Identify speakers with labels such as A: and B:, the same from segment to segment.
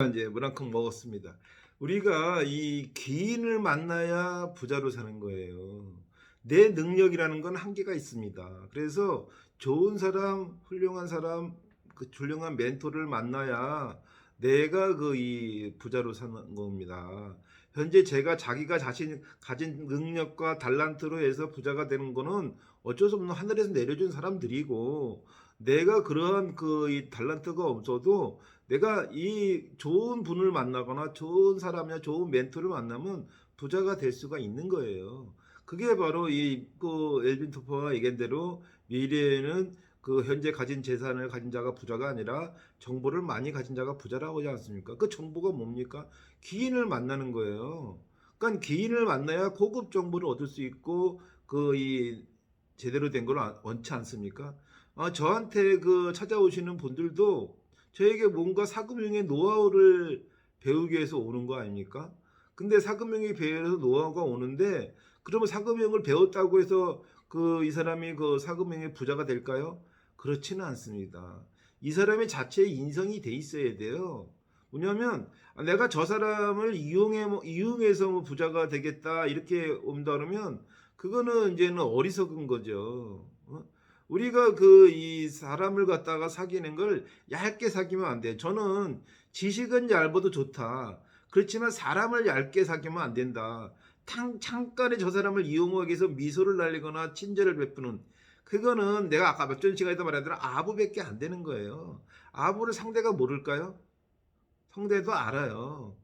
A: 이제 물한컵 먹었습니다. 우리가 이 귀인을 만나야 부자로 사는 거예요. 내 능력이라는 건 한계가 있습니다. 그래서 좋은 사람, 훌륭한 사람, 그 훌륭한 멘토를 만나야 내가 그 이 부자로 사는 겁니다. 현재 제가 자기가 자신 가진 능력과 달란트로 해서 부자가 되는 거는 어쩔 수 없는 하늘에서 내려준 사람들이고, 내가 그러한 그 이 달란트가 없어도 내가 이 좋은 분을 만나거나 좋은 사람이나 좋은 멘토를 만나면 부자가 될 수가 있는 거예요. 그게 바로 이 그 엘빈 토퍼가 얘기한 대로 미래에는 그 현재 가진 재산을 가진 자가 부자가 아니라 정보를 많이 가진 자가 부자라고 하지 않습니까? 그 정보가 뭡니까? 귀인을 만나는 거예요. 그러니까 귀인을 만나야 고급 정보를 얻을 수 있고 그 이 제대로 된 걸 원치 않습니까? 저한테 그 찾아오시는 분들도 저에게 뭔가 사금융의 노하우를 배우기 위해서 오는 거 아닙니까? 근데 사금융이 배워서 노하우가 오는데, 그러면 사금융을 배웠다고 해서 그 이 사람이 그 사금융의 부자가 될까요? 그렇지는 않습니다. 이 사람의 자체의 인성이 돼 있어야 돼요. 뭐냐면 내가 저 사람을 이용해서 뭐 부자가 되겠다 이렇게 온다 그러면 그거는 이제는 어리석은 거죠. 우리가 그 이 사람을 갖다가 사귀는 걸 얇게 사귀면 안 돼. 저는 지식은 얇아도 좋다. 그렇지만 사람을 얇게 사귀면 안 된다. 잠깐에 저 사람을 이용하기 위해서 미소를 날리거나 친절을 베푸는, 그거는 내가 아까 몇 전 시간에도 말한 대로 아부밖에 안 되는 거예요. 아부를 상대가 모를까요? 상대도 알아요.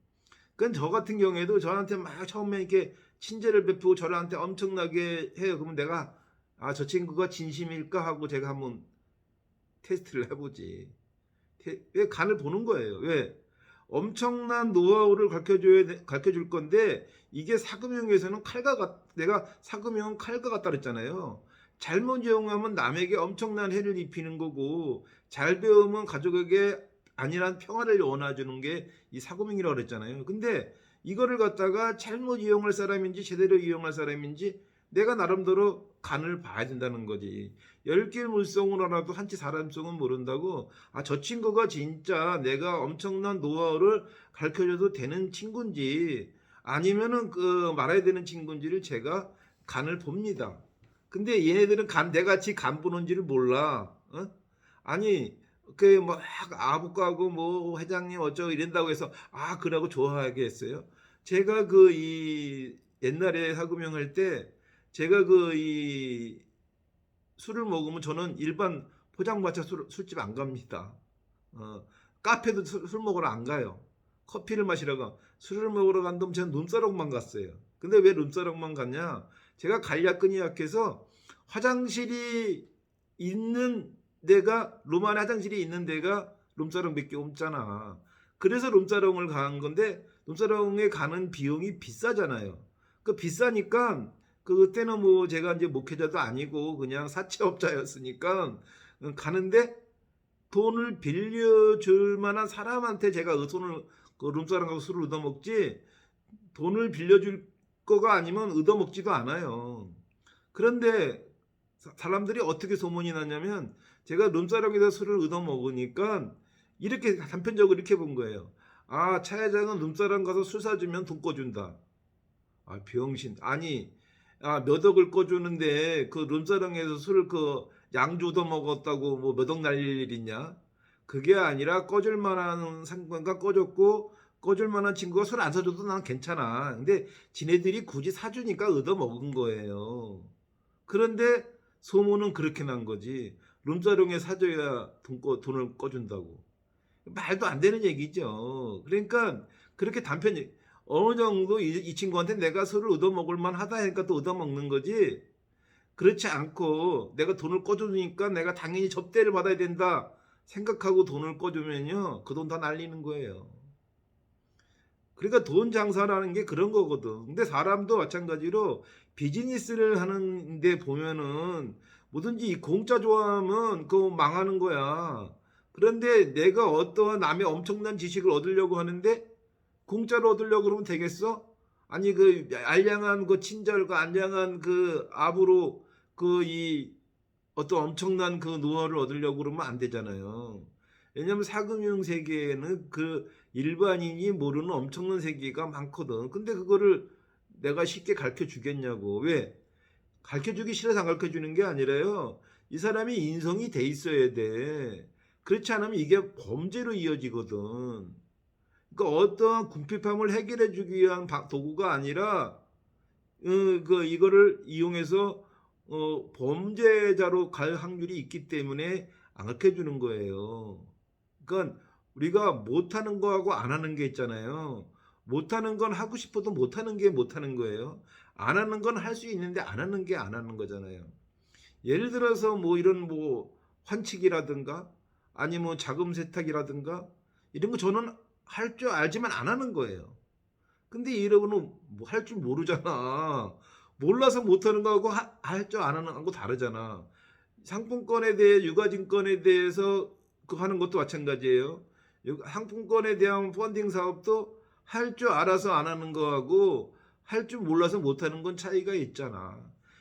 A: 그건 저 같은 경우에도 저한테 막 처음에 이렇게 친절을 베푸고 저한테 엄청나게 해요. 그러면 내가 저 친구가 진심일까 하고 제가 한번 테스트를 해보지. 왜 간을 보는 거예요. 왜? 엄청난 노하우를 가르쳐 줄 건데, 이게 사금융에서는 내가 사금융은 칼과 같다 그랬잖아요. 잘못 이용하면 남에게 엄청난 해를 입히는 거고, 잘 배우면 가족에게 안일한 평화를 원해주는 게 이 사금융이라고 그랬잖아요. 근데 이거를 갖다가 잘못 이용할 사람인지 제대로 이용할 사람인지 내가 나름대로 간을 봐야 된다는 거지. 열길 물성으로라도 한치 사람 속은 모른다고. 저 친구가 진짜 내가 엄청난 노하우를 가르쳐줘도 되는 친구인지 아니면은 그 말아야 되는 친구인지를 제가 간을 봅니다. 근데 얘네들은 내같이 간 보는지를 몰라. 아니, 그 뭐 아부까고 뭐 회장님 어쩌고 이런다고 해서 그러고 좋아하게 했어요. 제가 그 이 옛날에 사금융 할 때 제가 그 이 술을 먹으면 저는 일반 포장마차 술집 안 갑니다. 카페도 술 먹으러 안 가요. 커피를 마시러가 술을 먹으러 간다면 저는 룸사롱만 갔어요. 근데 왜 룸사롱만 갔냐? 제가 간략근이 약해서 화장실이 있는 데가, 룸 안에 화장실이 있는 데가 룸사롱밖에 없잖아. 그래서 룸사롱을 간 건데, 룸사롱에 가는 비용이 비싸잖아요. 그 비싸니까 그때는 뭐 제가 이제 목회자도 아니고 그냥 사채업자였으니까 가는데, 돈을 빌려줄 만한 사람한테 제가 손을 그 룸사롱하고 술을 얻어먹지, 돈을 빌려줄 거가 아니면 얻어먹지도 않아요. 그런데 사람들이 어떻게 소문이 났냐면, 제가 룸사롱에서 술을 얻어먹으니까 이렇게 단편적으로 이렇게 본 거예요. 차 회장은 룸사롱 가서 술 사주면 돈 꺼준다. 병신. 아니, 몇 억을 꺼주는데 그 룸사롱에서 술을 그 양주 얻어먹었다고 뭐 몇 억 날릴 일 있냐? 그게 아니라 꺼줄 만한 상관과 꺼줬고, 꺼줄 만한 친구가 술 안 사줘도 난 괜찮아. 근데 지네들이 굳이 사주니까 얻어먹은 거예요. 그런데 소문은 그렇게 난 거지. 룸사롱에 사줘야 돈을 꺼준다고. 말도 안 되는 얘기죠. 그러니까 그렇게 어느 정도 이 친구한테 내가 술을 얻어먹을 만하다 하니까 또 얻어먹는 거지. 그렇지 않고 내가 돈을 꺼주니까 내가 당연히 접대를 받아야 된다 생각하고 돈을 꺼주면요, 그 돈 다 날리는 거예요. 그러니까 돈 장사라는 게 그런 거거든. 근데 사람도 마찬가지로 비즈니스를 하는데 보면은 뭐든지 이 공짜 좋아하면 그거 망하는 거야. 그런데 내가 어떠한 남의 엄청난 지식을 얻으려고 하는데 공짜로 얻으려고 그러면 되겠어? 아니, 그 알량한 그 친절과 알량한 그 압으로 그 이 어떤 엄청난 그 노하우를 얻으려고 그러면 안 되잖아요. 왜냐하면 사금융 세계에는 그 일반인이 모르는 엄청난 세계가 많거든. 근데 그거를 내가 쉽게 가르쳐 주겠냐고. 왜? 가르쳐 주기 싫어서 안 가르쳐 주는 게 아니라요. 이 사람이 인성이 돼 있어야 돼. 그렇지 않으면 이게 범죄로 이어지거든. 그러니까 어떠한 궁핍함을 해결해 주기 위한 도구가 아니라 이거를 이용해서 범죄자로 갈 확률이 있기 때문에 안 가르쳐 주는 거예요. 그러니까 우리가 못하는 거하고 안 하는 게 있잖아요. 못하는 건 하고 싶어도 못하는 게 못하는 거예요. 안 하는 건 할 수 있는데 안 하는 게 안 하는 거잖아요. 예를 들어서 뭐 이런 뭐 환치기라든가 아니면 자금 세탁이라든가 이런 거 저는 할 줄 알지만 안 하는 거예요. 근데 여러분은 뭐 할 줄 모르잖아. 몰라서 못하는 거하고 할 줄 아는 거하고 다르잖아. 상품권에 대해 유가증권에 대해서 그 하는 것도 마찬가지예요. 상품권에 대한 펀딩 사업도 할 줄 알아서 안 하는 거하고 할 줄 몰라서 못 하는 건 차이가 있잖아.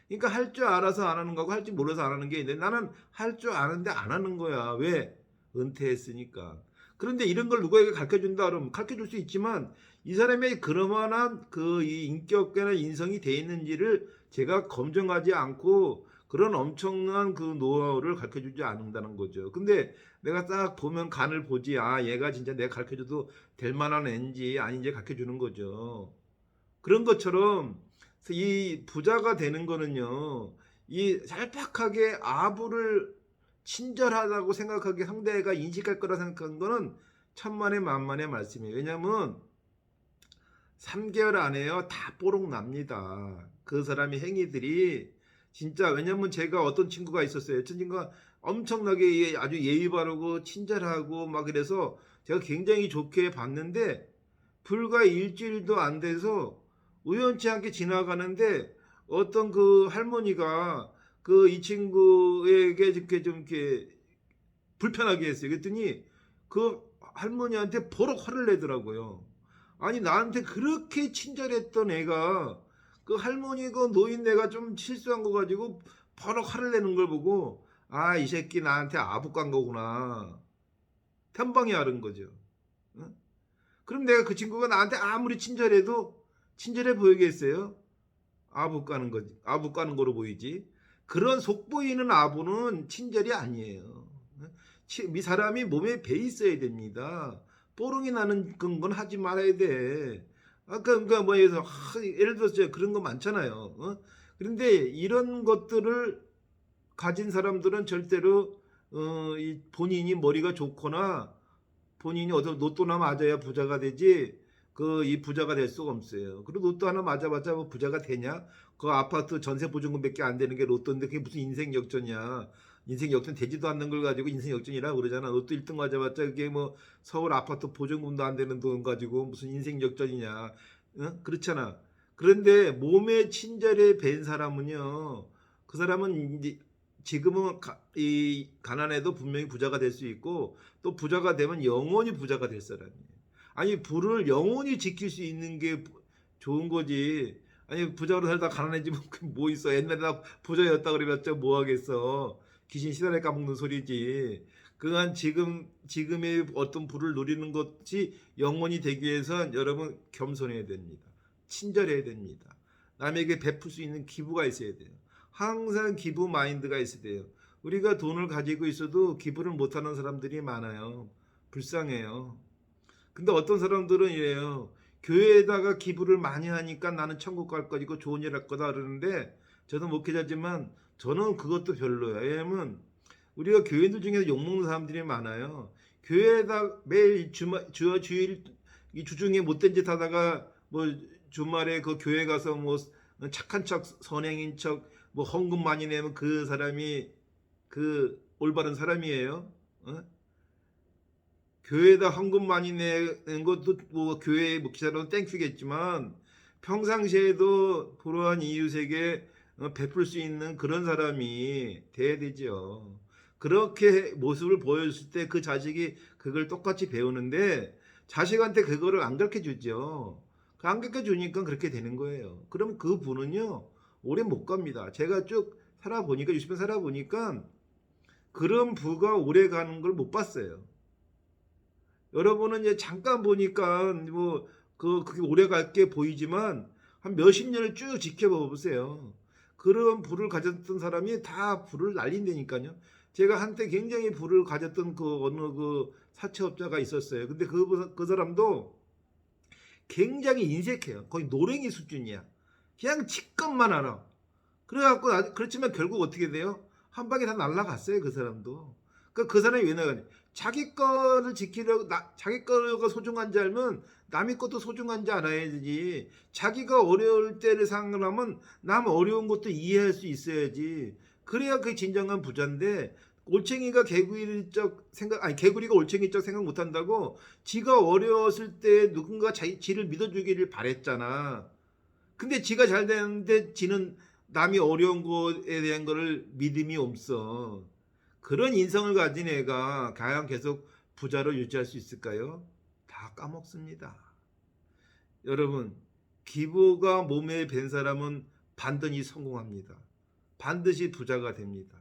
A: 그러니까 할 줄 알아서 안 하는 거하고 할 줄 몰라서 안 하는 게 있는데 나는 할 줄 아는데 안 하는 거야. 왜? 은퇴했으니까. 그런데 이런 걸 누구에게 가르쳐 준다 그러면 가르쳐 줄 수 있지만 이 사람의 그러만한 이 인격이나 인성이 돼 있는지를 제가 검증하지 않고 그런 엄청난 그 노하우를 가르쳐 주지 않는다는 거죠. 근데 내가 딱 보면 간을 보지, 아, 얘가 진짜 내가 가르쳐 줘도 될 만한 애인지 아닌지 가르쳐 주는 거죠. 그런 것처럼 이 부자가 되는 거는요, 이 얄팍하게 아부를 친절하다고 생각하게 상대가 인식할 거라 생각하는 거는 천만의 만만의 말씀이에요. 왜냐하면 3개월 안에요 다 뽀록 납니다. 그 사람의 행위들이 진짜. 왜냐면 제가 어떤 친구가 있었어요. 어떤 친구가 엄청나게 아주 예의 바르고 친절하고 막 그래서 제가 굉장히 좋게 봤는데 불과 일주일도 안 돼서 우연치 않게 지나가는데 어떤 그 할머니가 그 이 친구에게 이렇게 좀 이렇게 불편하게 했어요. 그랬더니 그 할머니한테 버럭 화를 내더라고요. 아니 나한테 그렇게 친절했던 애가 그 할머니가 노인네가 좀 실수한 거 가지고 버럭 화를 내는 걸 보고 아, 이 새끼 나한테 아부깐 거구나. 편방이 앓은 거죠. 응? 그럼 내가 그 친구가 나한테 아무리 친절해도 친절해 보이겠어요? 아부 까는 거지. 아부 까는 거로 보이지. 그런 속 보이는 아부는 친절이 아니에요. 이 사람이 몸에 배 있어야 됩니다. 뽀롱이 나는 그런 건 하지 말아야 돼. 아까 그러니까 뭐 예를 들어서 그런 거 많잖아요. 그런데 이런 것들을 가진 사람들은 절대로 이 본인이 머리가 좋거나 본인이 어떤 로또나 맞아야 부자가 되지 이 부자가 될 수가 없어요. 그리고 로또 하나 맞아봤자 뭐 부자가 되냐? 그 아파트 전세 보증금밖에 안 되는 게 로또인데 그게 무슨 인생 역전이야. 인생 역전 되지도 않는 걸 가지고 인생 역전이라 그러잖아. 로또 1등 맞아봤자 그게 뭐 서울 아파트 보증금도 안 되는 돈 가지고 무슨 인생 역전이냐. 응? 그렇잖아. 그런데 몸에 친절에 밴 사람은요. 그 사람은 이제 지금은 이 가난해도 분명히 부자가 될 수 있고 또 부자가 되면 영원히 부자가 될 사람이에요. 아니 부를 영원히 지킬 수 있는 게 좋은 거지. 아니 부자로 살다 가난해지면 뭐 있어. 옛날에 나 부자였다 그래봤자 뭐 하겠어. 귀신 시달에 까먹는 소리지. 그간 지금의 어떤 부를 누리는 것이 영원히 되기 위해선 여러분 겸손해야 됩니다. 친절해야 됩니다. 남에게 베풀 수 있는 기부가 있어야 돼요. 항상 기부 마인드가 있어야 돼요. 우리가 돈을 가지고 있어도 기부를 못하는 사람들이 많아요. 불쌍해요. 근데 어떤 사람들은 이래요. 교회에다가 기부를 많이 하니까 나는 천국 갈 거고 좋은 일 할 거다 그러는데 저도 목회자지만 저는 그것도 별로예요. 왜냐면 우리가 교인들 중에서 욕먹는 사람들이 많아요. 교회에다 매일 주일 이 주중에 못된 짓 하다가 뭐 주말에 그 교회 가서 뭐 착한 척 선행인 척 뭐 헌금 많이 내면 그 사람이 그 올바른 사람이에요. 어? 교회에다 헌금 많이 내는 것도 뭐 교회 목사로는 땡큐겠지만 평상시에도 그러한 이웃에게 베풀 수 있는 그런 사람이 돼야 되죠. 그렇게 모습을 보여줬을 때 그 자식이 그걸 똑같이 배우는데 자식한테 그거를 안 가르쳐 주죠. 안 가르쳐 주니까 그렇게 되는 거예요. 그럼 그 분은요 오래 못 갑니다. 제가 쭉 살아보니까 60년 살아보니까 그런 부가 오래 가는 걸 못 봤어요. 여러분은 이제 잠깐 보니까 뭐 그게 오래 갈게 보이지만 한 몇십 년을 쭉 지켜봐 보세요. 그런 부를 가졌던 사람이 다 부를 날린다니까요. 제가 한때 굉장히 부를 가졌던 그 어느 그 사채업자가 있었어요. 근데 그 사람도 굉장히 인색해요. 거의 노랭이 수준이야. 그냥 직급만 알아. 그래갖고 그렇지만 결국 어떻게 돼요? 한 방에 다 날라갔어요. 그 사람도. 그 사람이 왜 나가냐? 자기 거를 지키려고 자기 거가 소중한지 알면 남의 것도 소중한지 알아야지. 자기가 어려울 때를 생각하면 남 어려운 것도 이해할 수 있어야지. 그래야 그게 진정한 부자인데 올챙이가 개구리적 생각 아니 개구리가 올챙이적 생각 못 한다고 지가 어려웠을 때 누군가 지를 믿어주기를 바랬잖아. 근데 지가 잘 되는데 지는 남이 어려운 거에 대한 거를 믿음이 없어. 그런 인성을 가진 애가 과연 계속 부자로 유지할 수 있을까요? 다 까먹습니다. 여러분, 기부가 몸에 밴 사람은 반드시 성공합니다. 반드시 부자가 됩니다.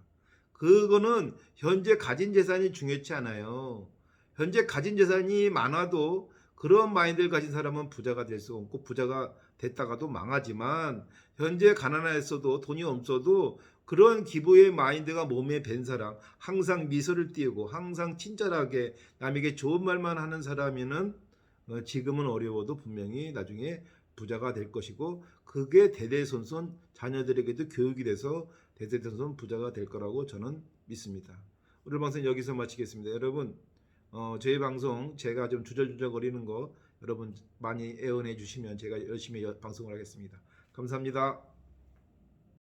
A: 그거는 현재 가진 재산이 중요치 않아요. 현재 가진 재산이 많아도 그런 마인드를 가진 사람은 부자가 될 수 없고 부자가 됐다가도 망하지만 현재 가난했어도 돈이 없어도 그런 기부의 마인드가 몸에 밴 사람, 항상 미소를 띄우고 항상 친절하게 남에게 좋은 말만 하는 사람이면 지금은 어려워도 분명히 나중에 부자가 될 것이고 그게 대대손손 자녀들에게도 교육이 돼서 대대손손 부자가 될 거라고 저는 믿습니다. 오늘 방송 여기서 마치겠습니다. 여러분 저희 방송 제가 좀 주저주저거리는 거 여러분 많이 애원해 주시면 제가 열심히 방송을 하겠습니다. 감사합니다.